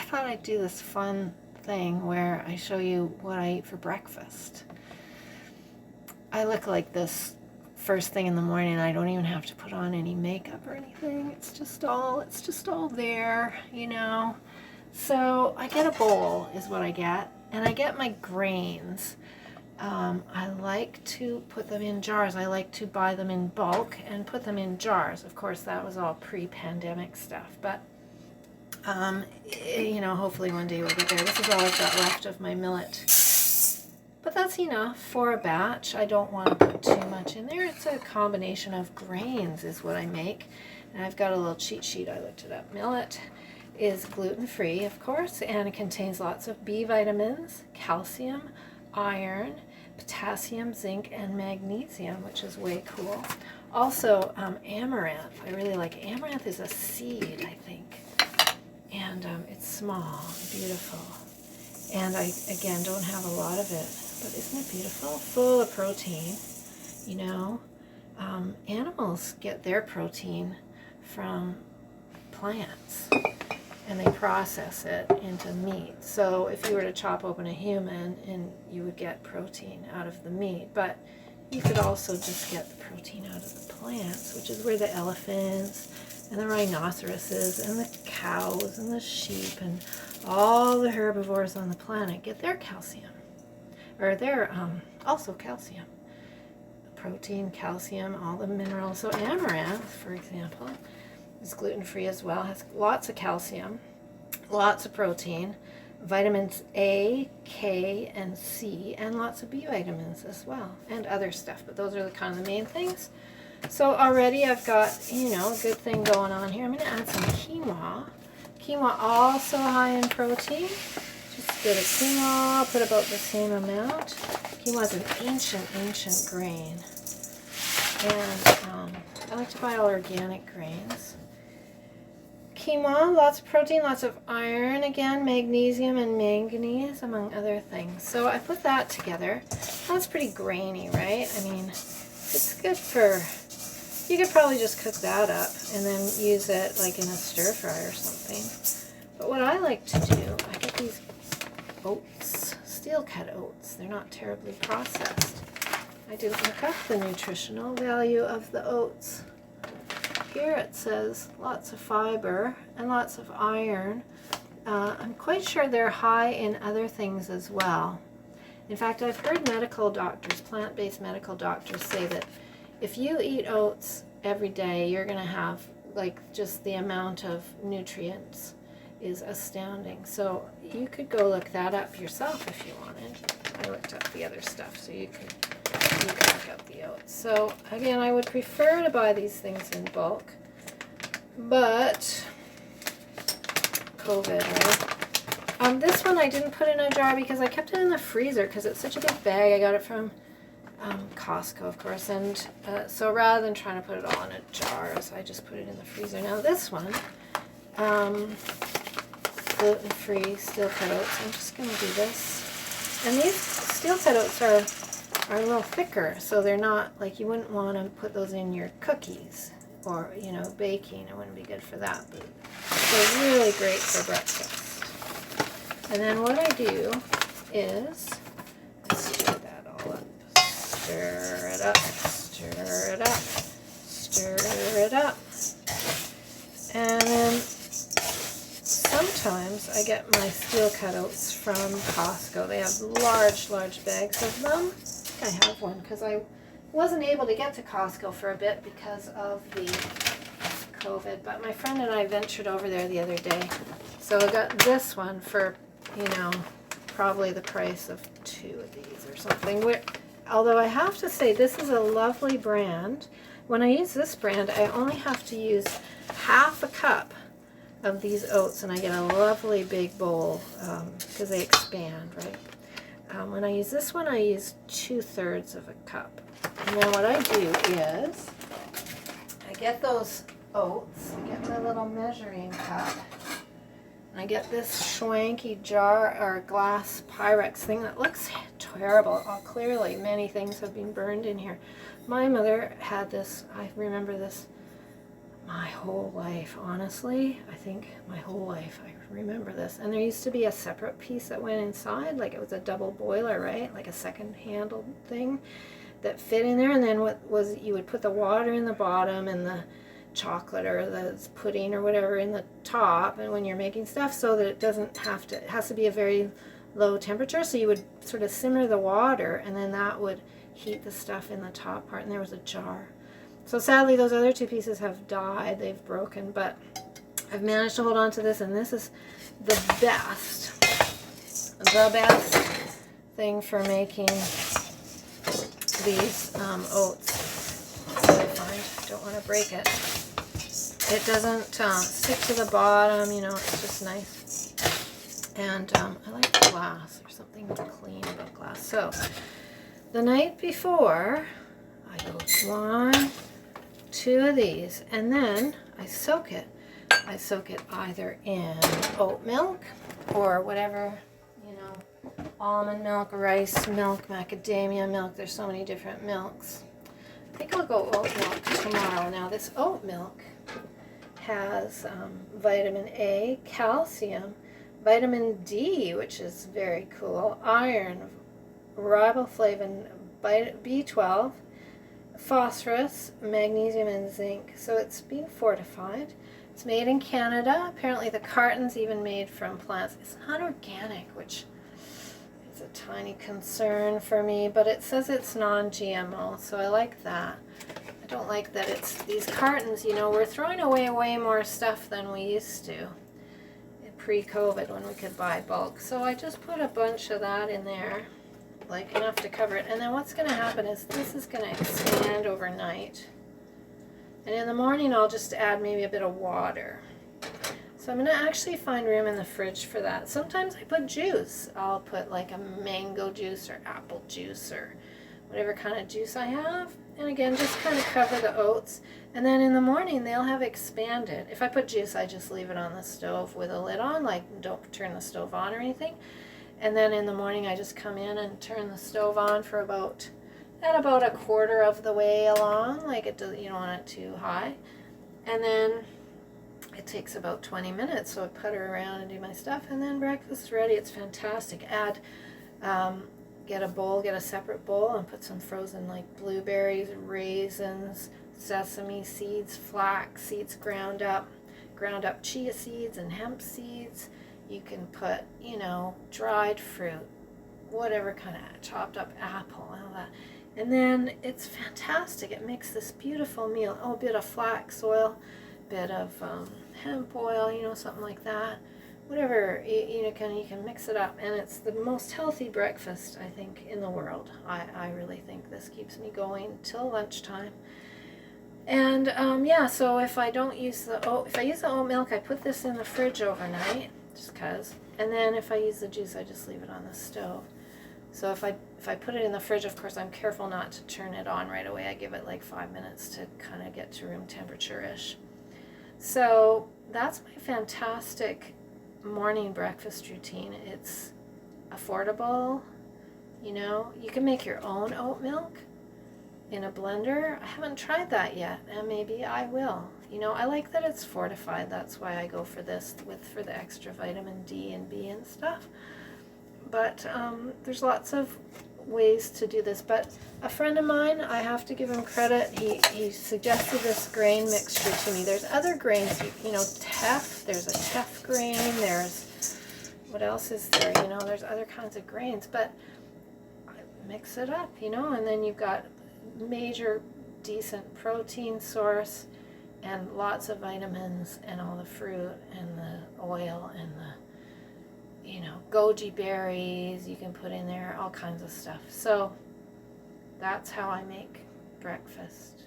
thought I'd do this fun thing where I show you what I eat for breakfast. I look like this first thing in the morning. I don't even have to put on any makeup or anything. It's just all there, you know. So I get a bowl is what I get, and I get my grains. I like to put them in jars. I like to buy them in bulk and put them in jars. Of course, that was all pre-pandemic stuff, but you know, hopefully one day we'll get there. This is all I've got left of my millet. But that's enough for a batch. I don't want to put too much in there. It's a combination of grains is what I make. And I've got a little cheat sheet. I looked it up. Millet is gluten-free, of course, and it contains lots of B vitamins, calcium, iron, potassium, zinc, and magnesium, which is way cool. Also, amaranth. I really like amaranth. Is a seed, I think. And it's small, beautiful. And I, again, don't have a lot of it. But isn't it beautiful? Full of protein, you know. Animals get their protein from plants, and they process it into meat. So if you were to chop open a human, and you would get protein out of the meat, but you could also just get the protein out of the plants, which is where the elephants and the rhinoceroses and the cows and the sheep and all the herbivores on the planet get their calcium, or their also calcium, protein, calcium, all the minerals. So amaranth, for example, is gluten-free as well, has lots of calcium, lots of protein, vitamins A, K, and C, and lots of B vitamins as well, and other stuff, but those are the kind of the main things. So already I've got, you know, a good thing going on here. I'm going to add some quinoa. Quinoa also high in protein. Just a bit of quinoa. I'll put about the same amount. Quinoa is an ancient grain. And I like to buy all organic grains. Quinoa, lots of protein, lots of iron, again, magnesium and manganese, among other things. So I put that together. That's pretty grainy, right? I mean, it's good for, you could probably just cook that up and then use it like in a stir fry or something. But what I like to do, I get these oats, steel cut oats. They're not terribly processed. I didn't look up the nutritional value of the oats. Here it says lots of fiber and lots of iron. I'm quite sure they're high in other things as well. In fact, I've heard medical doctors, plant-based medical doctors, say that if you eat oats every day, you're going to have, like, just the amount of nutrients is astounding. So you could go look that up yourself if you wanted. I looked up the other stuff, so you could look up the oats. So again, I would prefer to buy these things in bulk, but COVID, right? This one I didn't put in a jar because I kept it in the freezer because it's such a big bag. I got it from Costco, of course, and so rather than trying to put it all in a jar, so I just put it in the freezer. Now this one, gluten-free steel cut oats. I'm just going to do this. And these steel cut oats are a little thicker, so they're not, like, you wouldn't want to put those in your cookies or, you know, baking. It wouldn't be good for that, but they're really great for breakfast. And then what I do is stir that all up. Stir it up, stir it up, stir it up. And then sometimes I get my steel cut oats from Costco. They have large bags of them. I think I have one because I wasn't able to get to Costco for a bit because of the COVID, but my friend and I ventured over there the other day. So I got this one for, you know, probably the price of 2 of these or something. Although I have to say, this is a lovely brand. When I use this brand, I only have to use half a cup of these oats, and I get a lovely big bowl because they expand, right? When I use this one, I use 2/3 of a cup. And then what I do is I get those oats, I get my little measuring cup, and I get this schwanky jar or glass Pyrex thing that looks terrible. Clearly, many things have been burned in here. My mother had this, I remember this my whole life, honestly. I think my whole life I remember this. And there used to be a separate piece that went inside, like it was a double boiler, right? Like a second handled thing that fit in there. And then what was, you would put the water in the bottom and the chocolate or the pudding or whatever in the top, and when you're making stuff, so that it doesn't have to, it has to be a very low temperature, so you would sort of simmer the water and then that would heat the stuff in the top part, and there was a jar. So sadly those other two pieces have died, they've broken, but I've managed to hold on to this, and this is the best thing for making these oats. I find, don't want to break it. It doesn't stick to the bottom, you know, it's just nice. And I like glass, or something clean about glass. So the night before, I go 1, 2 of these, and then I soak it. I soak it either in oat milk or whatever, you know, almond milk, rice milk, macadamia milk. There's so many different milks. I think I'll go oat milk tomorrow. Now this oat milk has vitamin A, calcium, vitamin D, which is very cool, iron, riboflavin, B12, phosphorus, magnesium, and zinc. So it's being fortified. It's made in Canada. Apparently the carton's even made from plants. It's not organic, which is a tiny concern for me, but it says it's non-GMO, so I like that. I don't like that it's these cartons, you know, we're throwing away way more stuff than we used to pre-COVID when we could buy bulk. So I just put a bunch of that in there, like enough to cover it. And then what's going to happen is this is going to expand overnight. And in the morning I'll just add maybe a bit of water. So I'm going to actually find room in the fridge for that. Sometimes I put juice. I'll put like a mango juice or apple juice or whatever kind of juice I have. And again, just kind of cover the oats. And then in the morning, they'll have expanded. If I put juice, I just leave it on the stove with a lid on, like don't turn the stove on or anything. And then in the morning, I just come in and turn the stove on for about a quarter of the way along, like you don't want it too high. And then it takes about 20 minutes, so I putter around and do my stuff, and then breakfast is ready. It's fantastic. Add, get a separate bowl and put some frozen like blueberries, raisins, sesame seeds, flax seeds ground up chia seeds and hemp seeds. You can put, you know, dried fruit, whatever kind of chopped up apple, all that. And then it's fantastic. It makes this beautiful meal. Oh, a bit of flax oil, bit of hemp oil, you know, something like that. Whatever, you can mix it up, and it's the most healthy breakfast, I think, in the world. I really think this keeps me going till lunchtime. And yeah, so if I use the oat milk, I put this in the fridge overnight, just cause. And then if I use the juice, I just leave it on the stove. So if I put it in the fridge, of course, I'm careful not to turn it on right away. I give it like 5 minutes to kind of get to room temperature-ish. So that's my fantastic morning breakfast routine. It's affordable, you know. You can make your own oat milk in a blender. I haven't tried that yet, and maybe I will. You know, I like that it's fortified. That's why I go for this for the extra vitamin D and B and stuff. But there's lots of ways to do this. But a friend of mine, I have to give him credit, he suggested this grain mixture to me. There's other grains, you know, teff, there's a teff grain, there's, what else is there, you know, there's other kinds of grains, but mix it up, you know, and then you've got major decent protein source and lots of vitamins and all the fruit and the oil and the, you know, goji berries you can put in there, all kinds of stuff. So that's how I make breakfast.